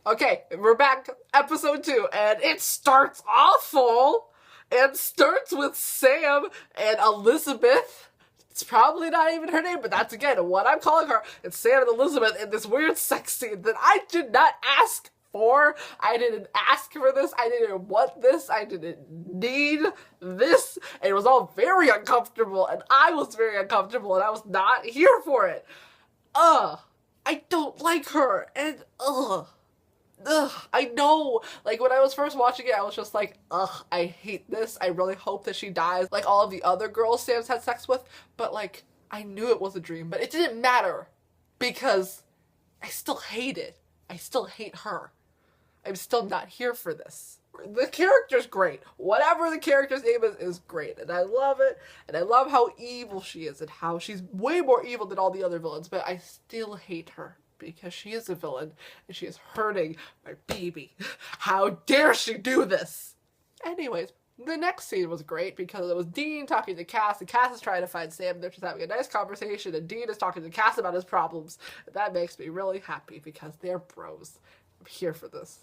Okay, we're back, episode 2, and it starts awful. It starts with Sam and Elizabeth. It's probably not even her name, but that's again what I'm calling her. It's Sam and Elizabeth in this weird sex scene that I did not ask for. I didn't ask for this. I didn't want this. I didn't need this. And it was all very uncomfortable, and I was very uncomfortable, and I was not here for it. I don't like her, and I know. Like, when I was first watching it, I was just like, I hate this. I really hope that she dies like all of the other girls Sam's had sex with. But, like, I knew it was a dream. But it didn't matter because I still hate it. I still hate her. I'm still not here for this. The character's great. Whatever the character's name is great. And I love it. And I love how evil she is and how she's way more evil than all the other villains. But I still hate her because she is a villain and she is hurting my baby. How dare she do this? Anyways, the next scene was great because it was Dean talking to Cass, and Cass is trying to find Sam. They're just having a nice conversation, and Dean is talking to Cass about his problems. And that makes me really happy because they're bros. I'm here for this.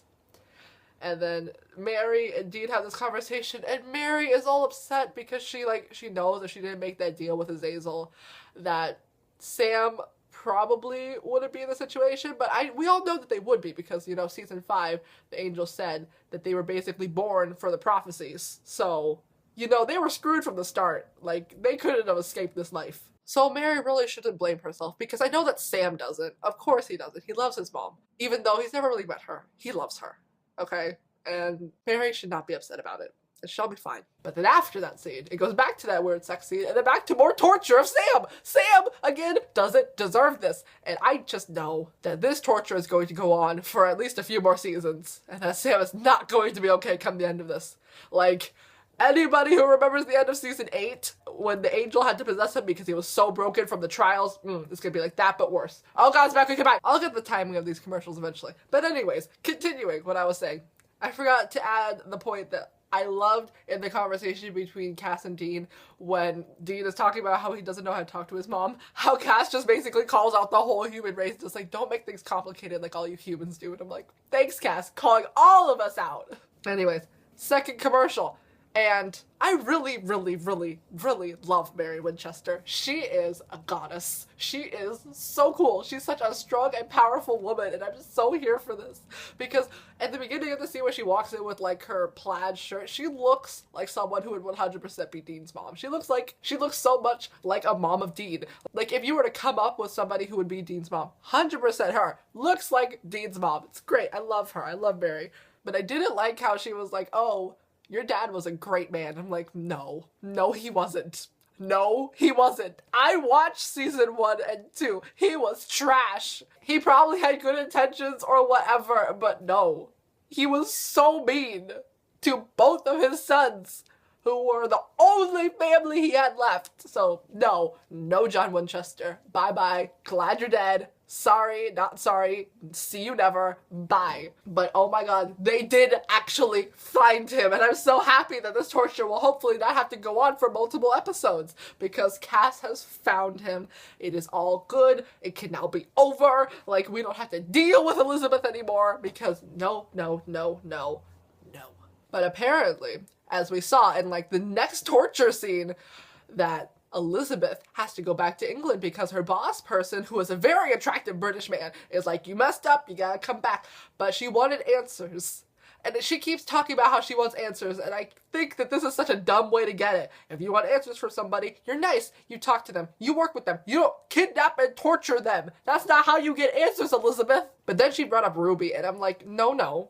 And then Mary and Dean have this conversation, and Mary is all upset because she knows that she didn't make that deal with Azazel, that Sam probably wouldn't be in the situation, but we all know that they would be because, you know, season 5, the angel said that they were basically born for the prophecies. So, you know, they were screwed from the start. Like, they couldn't have escaped this life. So Mary really shouldn't blame herself because I know that Sam doesn't. Of course he doesn't. He loves his mom. Even though he's never really met her. He loves her. Okay? And Mary should not be upset about it. And she'll be fine. But then after that scene, it goes back to that weird sex scene, and then back to more torture of Sam! Sam, again, doesn't deserve this. And I just know that this torture is going to go on for at least a few more seasons, and that Sam is not going to be okay come the end of this. Like, anybody who remembers the end of season 8, when the angel had to possess him because he was so broken from the trials, it's gonna be like that, but worse. Oh god, it's back, goodbye! I'll get the timing of these commercials eventually. But anyways, continuing what I was saying. I forgot to add the point that I loved in the conversation between Cass and Dean when Dean is talking about how he doesn't know how to talk to his mom, how Cass just basically calls out the whole human race, just like, don't make things complicated like all you humans do. And I'm like, thanks, Cass, calling all of us out. Anyways, second commercial. And I really, really, really, really love Mary Winchester. She is a goddess. She is so cool. She's such a strong and powerful woman, and I'm just so here for this. Because at the beginning of the scene where she walks in with, like, her plaid shirt, she looks like someone who would 100% be Dean's mom. She looks so much like a mom of Dean. Like, if you were to come up with somebody who would be Dean's mom, 100% her. Looks like Dean's mom. It's great. I love her. I love Mary. But I didn't like how she was like, oh, your dad was a great man. I'm like, no, he wasn't. No, he wasn't. I watched season 1 and 2. He was trash. He probably had good intentions or whatever, but no. He was so mean to both of his sons, who were the only family he had left. So, no John Winchester. Bye-bye. Glad you're dead. Sorry, not sorry. See you never. Bye. But oh my god, they did actually find him, and I'm so happy that this torture will hopefully not have to go on for multiple episodes, because Cass has found him. It is all good. It can now be over. Like, we don't have to deal with Elizabeth anymore, because no. But apparently, as we saw in, like, the next torture scene, that Elizabeth has to go back to England because her boss person, who is a very attractive British man, is like, you messed up, you gotta come back. But she wanted answers. And she keeps talking about how she wants answers, and I think that this is such a dumb way to get it. If you want answers from somebody, you're nice. You talk to them. You work with them. You don't kidnap and torture them. That's not how you get answers, Elizabeth. But then she brought up Ruby, and I'm like, no.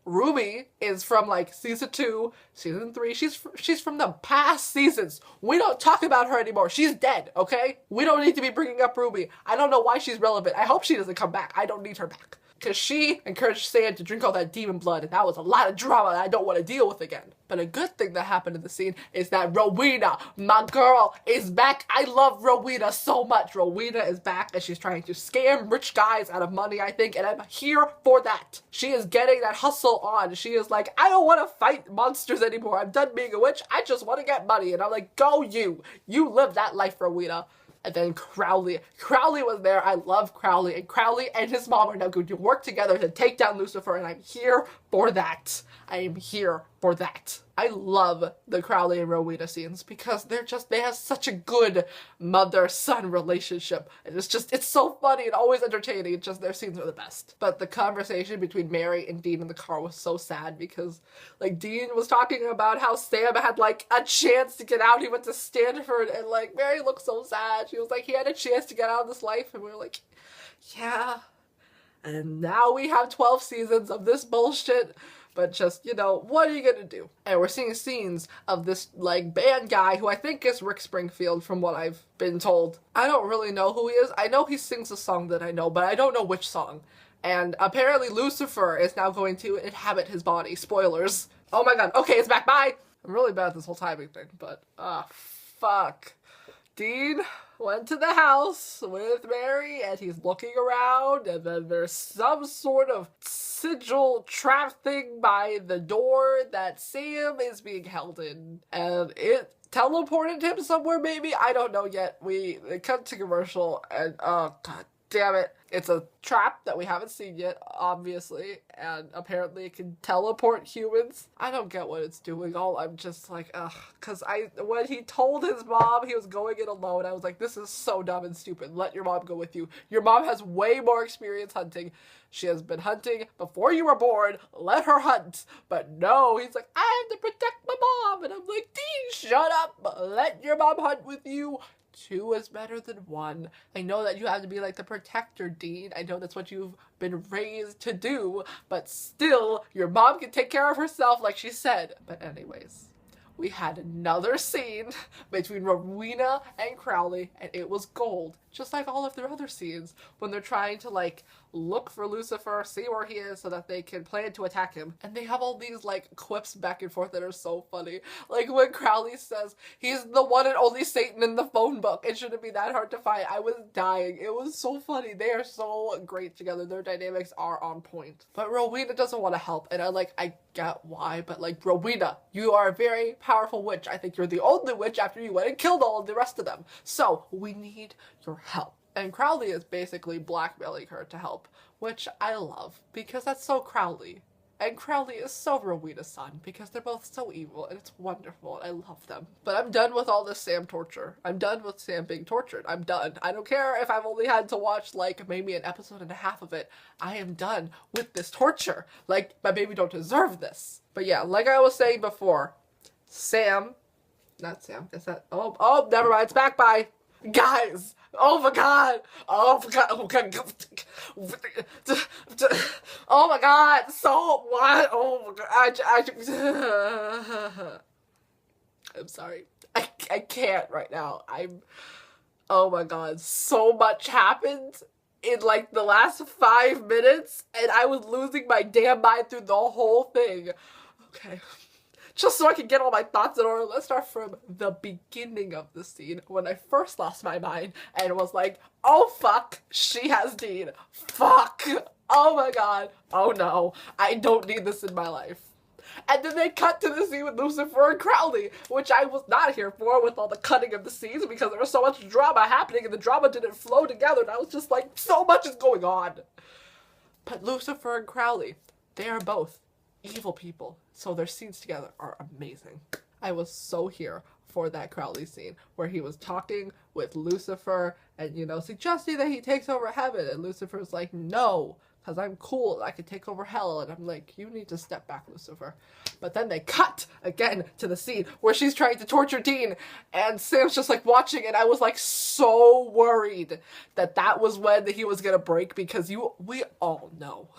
Ruby is from, like, season 2, season 3. She's from the past seasons. We don't talk about her anymore. She's dead, okay? We don't need to be bringing up Ruby. I don't know why she's relevant. I hope she doesn't come back. I don't need her back. Because she encouraged Sam to drink all that demon blood, and that was a lot of drama that I don't want to deal with again. But a good thing that happened in the scene is that Rowena, my girl, is back. I love Rowena so much. Rowena is back, and she's trying to scam rich guys out of money, I think, and I'm here for that. She is getting that hustle on. She is like, I don't want to fight monsters anymore. I'm done being a witch. I just want to get money. And I'm like, go you. You live that life, Rowena. And then Crowley was there. I love Crowley. And Crowley and his mom are now going to work together to take down Lucifer, and I'm here for that. I am here for that. I love the Crowley and Rowena scenes because they have such a good mother-son relationship. And it's so funny and always entertaining. It's just their scenes are the best. But the conversation between Mary and Dean in the car was so sad because, like, Dean was talking about how Sam had, like, a chance to get out. He went to Stanford, and, like, Mary looked so sad. She was like, he had a chance to get out of this life, and we were like, yeah. And now we have 12 seasons of this bullshit. But just, you know, what are you gonna do? And we're seeing scenes of this, like, band guy who I think is Rick Springfield from what I've been told. I don't really know who he is. I know he sings a song that I know, but I don't know which song. And apparently Lucifer is now going to inhabit his body. Spoilers. Oh my god. Okay, it's back. Bye! I'm really bad at this whole timing thing, but, fuck. Dean went to the house with Mary, and he's looking around, and then there's some sort of sigil trap thing by the door that Sam is being held in, and it teleported him somewhere, maybe? I don't know yet. They cut to commercial, and oh god damn it. It's a trap that we haven't seen yet, obviously, and apparently it can teleport humans. I don't get what it's doing. I'm just like, ugh. Because when he told his mom he was going in alone, I was like, this is so dumb and stupid. Let your mom go with you. Your mom has way more experience hunting. She has been hunting before you were born. Let her hunt. But no, he's like, I have to protect my mom. And I'm like, Dean, shut up. Let your mom hunt with you. 2 is better than 1. I know that you have to be like the protector, Dean. I know that's what you've been raised to do, but still, your mom can take care of herself like she said. But anyways, we had another scene between Rowena and Crowley, and it was gold, just like all of their other scenes, when they're trying to, like, look for Lucifer, see where he is, so that they can plan to attack him. And they have all these, like, quips back and forth that are so funny. Like, when Crowley says, he's the one and only Satan in the phone book. It shouldn't be that hard to find. I was dying. It was so funny. They are so great together. Their dynamics are on point. But Rowena doesn't want to help, and I get why, but, like, Rowena, you are a very powerful witch. I think you're the only witch after you went and killed all of the rest of them. So, we need your help. And Crowley is basically blackmailing her to help, which I love, because that's so Crowley. And Crowley is so Rowena's son, because they're both so evil, and it's wonderful, and I love them. But I'm done with all this Sam torture. I'm done with Sam being tortured. I'm done. I don't care if I've only had to watch, like, maybe an episode and a half of it. I am done with this torture. Like, my baby don't deserve this. But yeah, like I was saying before, not Sam, is that, oh, never mind, it's back, bye. Guys, oh my god, oh my god, oh my god, so what, oh my god, I'm sorry, I can't right now, oh my god, so much happened in like the last 5 minutes, and I was losing my damn mind through the whole thing. Okay. Just so I can get all my thoughts in order, let's start from the beginning of the scene, when I first lost my mind and was like, oh fuck, she has Dean. Fuck. Oh my god. Oh no. I don't need this in my life. And then they cut to the scene with Lucifer and Crowley, which I was not here for with all the cutting of the scenes because there was so much drama happening and the drama didn't flow together, and I was just like, so much is going on. But Lucifer and Crowley, they are both evil people, so their scenes together are amazing. I was so here for that Crowley scene where he was talking with Lucifer and, you know, suggesting that he takes over heaven, and Lucifer's like, no, because I'm cool, I can take over hell, and I'm like, you need to step back, Lucifer. But then they cut again to the scene where she's trying to torture Dean, and Sam's just like watching, and I was like so worried that was when he was gonna break, because we all know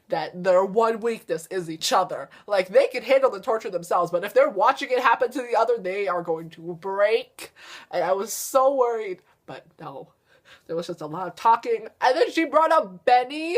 that their one weakness is each other. Like, they can handle the torture themselves, but if they're watching it happen to the other, they are going to break. And I was so worried, but no. There was just a lot of talking. And then she brought up Benny.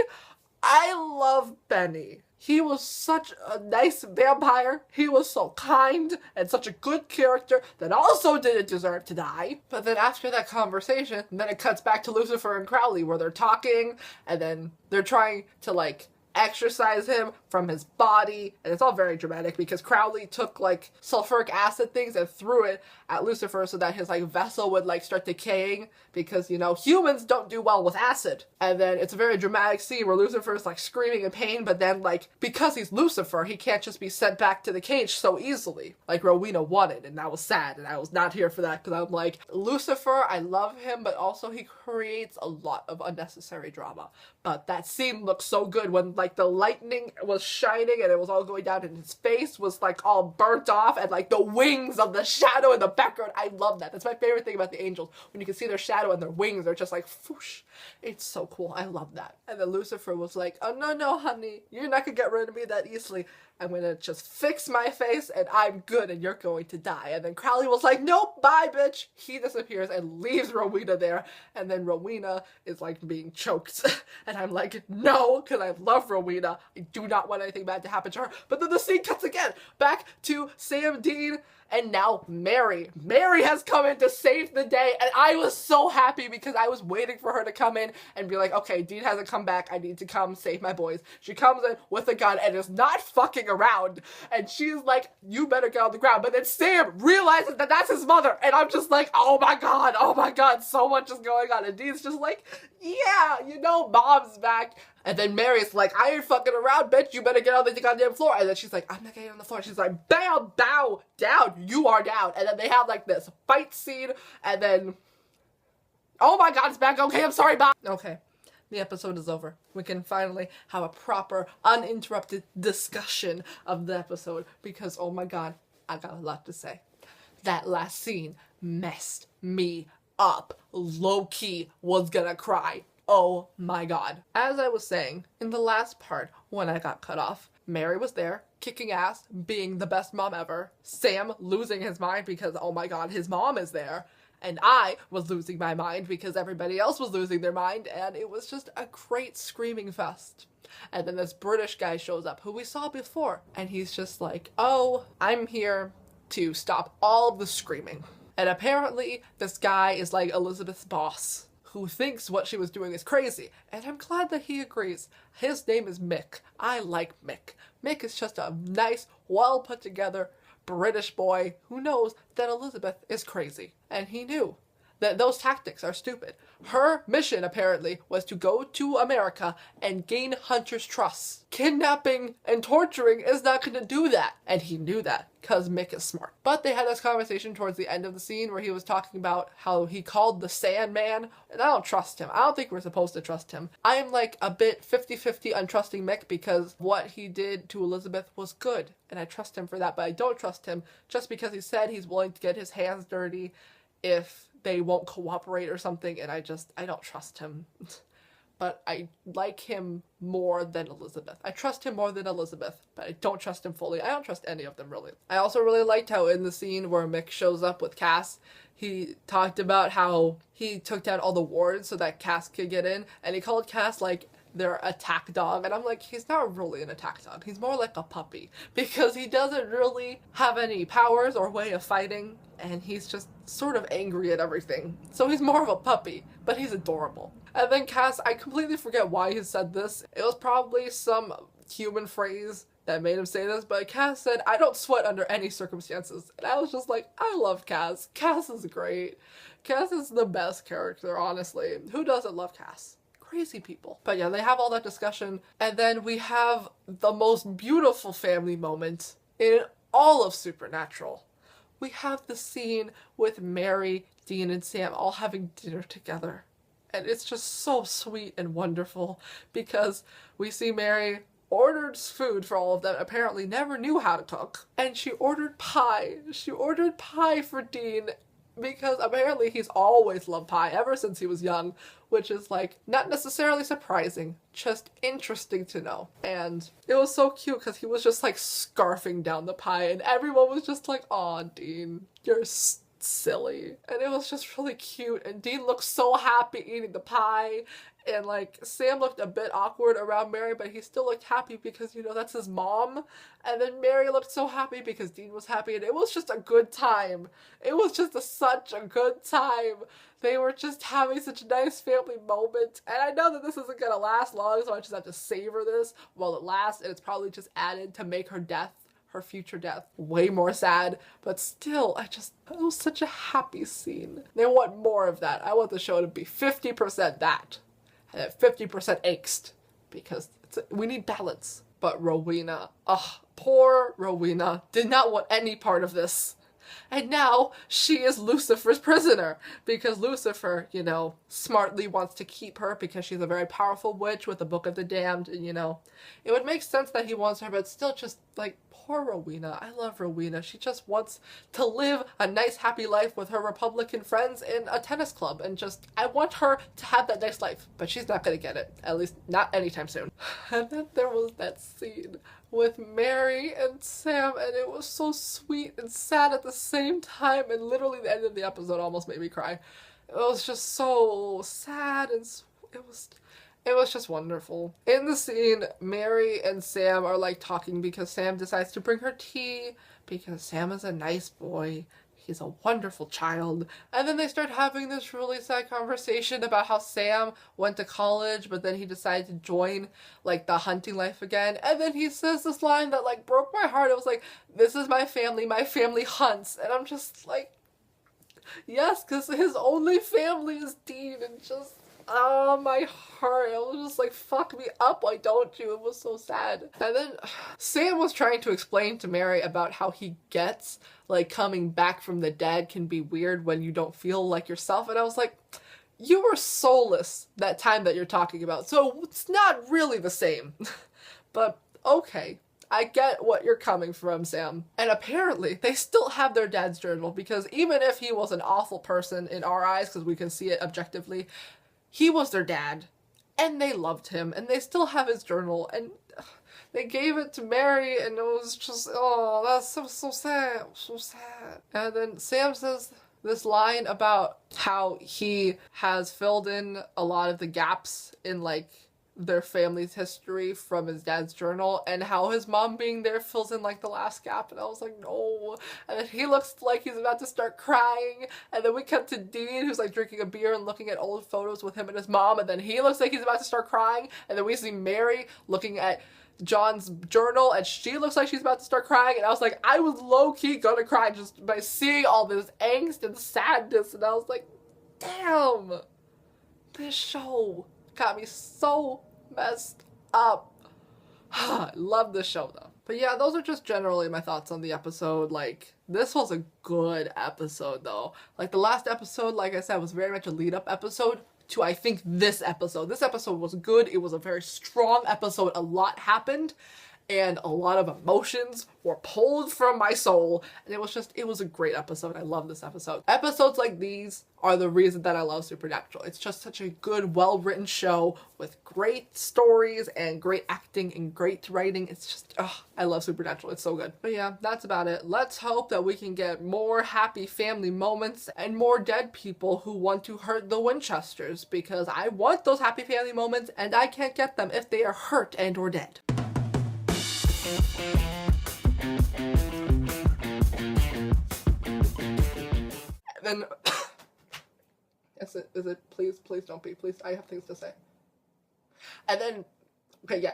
I love Benny. He was such a nice vampire. He was so kind and such a good character that also didn't deserve to die. But then after that conversation, then it cuts back to Lucifer and Crowley where they're talking, and then they're trying to, like, exorcise him from his body. And it's all very dramatic because Crowley took like sulfuric acid things and threw it at Lucifer so that his like vessel would like start decaying, because you know humans don't do well with acid. And then it's a very dramatic scene where Lucifer's like screaming in pain, but then like because he's Lucifer, he can't just be sent back to the cage so easily like Rowena wanted, and that was sad, and I was not here for that because I'm like, Lucifer, I love him, but also he creates a lot of unnecessary drama. But that scene looks so good when like the lightning was shining and it was all going down and his face was like all burnt off and like the wings of the shadow in the background. I love that. That's my favorite thing about the angels, when you can see their shadow and their wings are just like whoosh. It's so cool. I love that. And then Lucifer was like, oh no honey, you're not gonna get rid of me that easily. I'm gonna just fix my face and I'm good and you're going to die. And then Crowley was like, nope, bye bitch. He disappears and leaves Rowena there. And then Rowena is like being choked. And I'm like, no, because I love Rowena. I do not want anything bad to happen to her. But then the scene cuts again back to Sam, Dean, and now Mary. Mary has come in to save the day, and I was so happy because I was waiting for her to come in and be like, okay, Dean hasn't come back, I need to come save my boys. She comes in with a gun and is not fucking around, and she's like, you better get on the ground. But then Sam realizes that that's his mother, and I'm just like, oh my god, so much is going on. And Dean's just like, yeah, you know, mom's back. And then Mary's like, I ain't fucking around, bitch. You better get on the goddamn floor. And then she's like, I'm not getting on the floor. She's like, bam, bow, down. You are down. And then they have like this fight scene. And then, oh my god, it's back. Okay, I'm sorry, bye. Okay, the episode is over. We can finally have a proper, uninterrupted discussion of the episode. Because, oh my god, I got a lot to say. That last scene messed me up. Low-key was gonna cry. Oh my god. As I was saying, in the last part, when I got cut off, Mary was there, kicking ass, being the best mom ever. Sam losing his mind because, oh my god, his mom is there. And I was losing my mind because everybody else was losing their mind, and it was just a great screaming fest. And then this British guy shows up, who we saw before, and he's just like, oh, I'm here to stop all of the screaming. And apparently, this guy is like Elizabeth's boss, who thinks what she was doing is crazy. And I'm glad that he agrees. His name is Mick. I like Mick. Mick is just a nice, well put together British boy who knows that Elizabeth is crazy. And he knew that those tactics are stupid. Her mission, apparently, was to go to America and gain Hunter's trust. Kidnapping and torturing is not going to do that. And he knew that, because Mick is smart. But they had this conversation towards the end of the scene where he was talking about how he called the Sandman, and I don't trust him. I don't think we're supposed to trust him. I am like a bit 50-50 untrusting Mick because what he did to Elizabeth was good, and I trust him for that, but I don't trust him just because he said he's willing to get his hands dirty if they won't cooperate or something, and I don't trust him. But I like him more than Elizabeth. I trust him more than Elizabeth, but I don't trust him fully. I don't trust any of them, really. I also really liked how in the scene where Mick shows up with Cass, he talked about how he took down all the wards so that Cass could get in, and he called Cass, like, their attack dog, and I'm like, he's not really an attack dog. He's more like a puppy, because he doesn't really have any powers or way of fighting, and he's just sort of angry at everything. So he's more of a puppy, but he's adorable. And then Cass, I completely forget why he said this. It was probably some human phrase that made him say this, but Cass said, I don't sweat under any circumstances. And I was just like, I love Cass. Cass is great. Cass is the best character, honestly. Who doesn't love Cass? Crazy people. But yeah, they have all that discussion, and then we have the most beautiful family moment in all of Supernatural. We have the scene with Mary, Dean, and Sam all having dinner together. And it's just so sweet and wonderful because we see Mary ordered food for all of them, apparently never knew how to cook. And she ordered pie. She ordered pie for Dean because apparently he's always loved pie ever since he was young, which is like not necessarily surprising, just interesting to know. And it was so cute because he was just like scarfing down the pie and everyone was just like, aw, Dean, you're silly. And it was just really cute. And Dean looked so happy eating the pie. And like Sam looked a bit awkward around Mary, but he still looked happy because, you know, that's his mom. And then Mary looked so happy because Dean was happy. And it was just a good time. It was just such a good time. They were just having such a nice family moment. And I know that this isn't going to last long, so I just have to savor this while it lasts. And it's probably just added to make her future death, way more sad. But still, it was such a happy scene. They want more of that. I want the show to be 50% that. And 50% angst. Because we need balance. But Rowena, poor Rowena, did not want any part of this. And now she is Lucifer's prisoner because Lucifer, you know, smartly wants to keep her because she's a very powerful witch with the Book of the Damned. And, you know, it would make sense that he wants her, but still just like, poor Rowena. I love Rowena. She just wants to live a nice, happy life with her Republican friends in a tennis club. And just, I want her to have that nice life. But she's not going to get it. At least not anytime soon. And then there was that scene with Mary and Sam, and it was so sweet and sad at the same time, and literally the end of the episode almost made me cry. It was just so sad, and it was just wonderful. In the scene, Mary and Sam are like talking because Sam decides to bring her tea because Sam is a nice boy. He's a wonderful child. And then they start having this really sad conversation about how Sam went to college, but then he decided to join, like, the hunting life again. And then he says this line that, like, broke my heart. It was like, this is my family hunts. And I'm just like, yes, because his only family is Dean. And just, oh, my heart. It was just like, fuck me up, why don't you? It was so sad. And then Sam was trying to explain to Mary about how he gets, like, coming back from the dead can be weird when you don't feel like yourself. And I was like, you were soulless that time that you're talking about, so it's not really the same. But okay, I get what you're coming from, Sam. And apparently they still have their dad's journal, because even if he was an awful person in our eyes, because we can see it objectively, he was their dad, and they loved him, and they still have his journal, and they gave it to Mary, and it was just, oh, that's so sad, so sad. And then Sam says this line about how he has filled in a lot of the gaps in, like, their family's history from his dad's journal, and how his mom being there fills in, like, the last gap. And I was like, no. And then he looks like he's about to start crying, and then we cut to Dean, who's like drinking a beer and looking at old photos with him and his mom, and then he looks like he's about to start crying, and then we see Mary looking at John's journal, and she looks like she's about to start crying. And I was like, I was low-key gonna cry just by seeing all this angst and sadness. And I was like, damn, this show got me so messed up. I love this show though. But yeah, those are just generally my thoughts on the episode. Like, this was a good episode though. Like, the last episode, like I said, was very much a lead-up episode to, I think, this episode. This episode was good. It was a very strong episode. A lot happened, and a lot of emotions were pulled from my soul, and it was a great episode. I love this episode. Episodes like these are the reason that I love Supernatural. It's just such a good, well-written show with great stories and great acting and great writing. It's just, I love Supernatural. It's so good. But yeah, that's about it. Let's hope that we can get more happy family moments and more dead people who want to hurt the Winchesters, because I want those happy family moments and I can't get them if they are hurt and or dead. Then is it please don't be, please, I have things to say. And then okay,